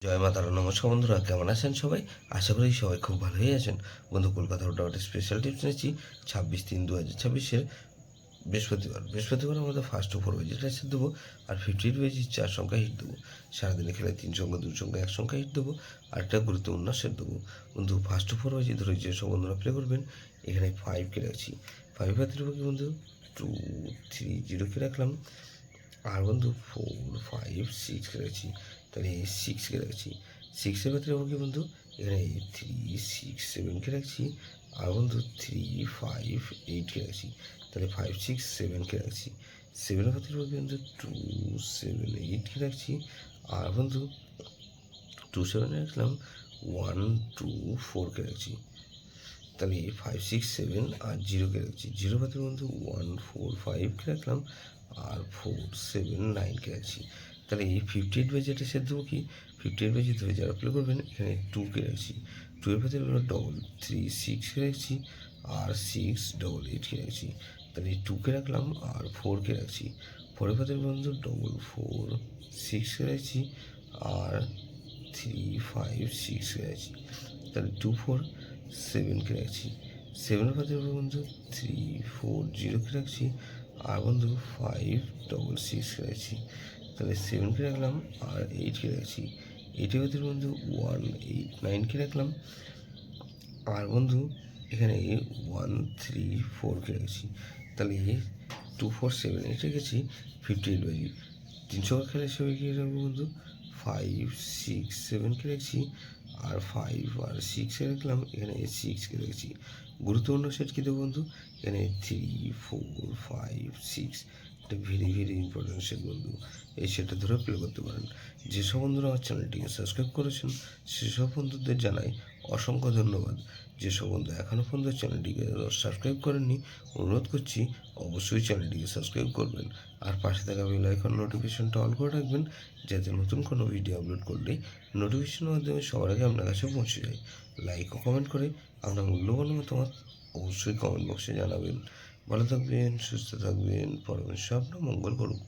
জয় মা তারা, নমস্কার বন্ধুরা, কেমন আছেন সবাই? আশা করি সবাই খুব ভালোই আছেন। বন্ধু, কলকাতা ওটা স্পেশাল টিপস নিয়েছি 26/3/2026 বৃহস্পতিবার আমাদের ফার্স্ট ওভার ওয়েজিটা সেট দেবো, আর 58 ওয়েজি 4 সংখ্যা হিট দেবো। সারাদিনে খেলায় 3 সংখ্যা 2 সংখ্যা 1 সংখ্যা হিট দেবো, আর একটা গুরুত্বপূর্ণ সেট দেবো। বন্ধু, ফার্স্ট ওভার ওয়েজি ধরে যেসব বন্ধুরা প্লে করবেন, এখানে 5কে রাখছি। 5 হাতে দেবো কি বন্ধু, 2 3 0কে রাখলাম। আর বন্ধু 4 5 6কে রাখছি, তাহলে 6কে রাখছি। 6এর ভেতরে রাখবো কি বন্ধু, এখানে 3 6 7কে রাখছি। আর বন্ধু 3 5 8কে রাখছি, তাহলে 5 6 7কে রাখছি। 7এর ভেতরে রাখবো কি বন্ধু, 2 7 8কে রাখছি। আর বন্ধু 2 7 রাখলাম, 1 2 4কে রাখছি, তাহলে 5 6 7 আর 0কে রাখছি। 0 ভেতরে বন্ধু 1 4 5কে রাখলাম, আর 4 7 9কে রাখছি। তাহলে এই 58 বাই যেটা সেট দেবো কি, 58 বাই ধরে যারা প্লে করবেন, এখানে 2কে রাখছি। 2 এর ভেতরে ডবল 3 6কে রাখছি, আর 6 ডবল 8কে রাখছি। তাহলে 2কে রাখলাম, আর 4কে রাখছি। 4 এর ভেতরে বন্ধু ডবল 4 6কে রাখছি, আর 3 5 6কে রাখছি। তাহলে 2 4 7কে রাখছি। 7 এর ভেতরে বন্ধু 3 4 0কে রাখছি, আর বন্ধু 5 ডবল 6কে রাখছি। তাহলে 7কে রাখলাম, আর 8কে রাখছি। 8এর ভেতরে বন্ধু 1 8 9কে রাখলাম, আর বন্ধু এখানে 1 3 4কে রাখছি। তাহলে 2 4 7 8 রেখেছি। 58 বাজি 300 খেলে সবাই কী রাখবো বন্ধু, 5 6 7কে রাখছি, আর 5 আর 6কে রাখলাম, এখানে 6কে রাখছি। গুরুত্বপূর্ণ সেট কী দেবো বন্ধু, এখানে 3 4 5 6, এটা ভেরি ভেরি ইম্পর্টেন্ট সেট বন্ধু। এই সেটটা ধরে প্লে করতে পারেন। যেসব বন্ধুরা আমার চ্যানেলটিকে সাবস্ক্রাইব করেছেন, সেসব বন্ধুদের জানাই অসংখ্য ধন্যবাদ। যেসব বন্ধু এখনও পর্যন্ত চ্যানেলটিকে সাবস্ক্রাইব করেননি, অনুরোধ করছি অবশ্যই চ্যানেলটিকে সাবস্ক্রাইব করবেন, আর পাশে থাকা বেল আইকন নোটিফিকেশনটা অন করে রাখবেন, যাতে নতুন কোনো ভিডিও আপলোড করলেই নোটিফিকেশনের মাধ্যমে সবার আগে আপনার কাছে পৌঁছে যায়। লাইক ও কমেন্ট করে আপনার মূল্যবান মতামত অবশ্যই কমেন্ট বক্সে জানাবেন। ভালো থাকবেন, সুস্থ থাকবেন, পরমেশ্বর আপনার মঙ্গল করুক।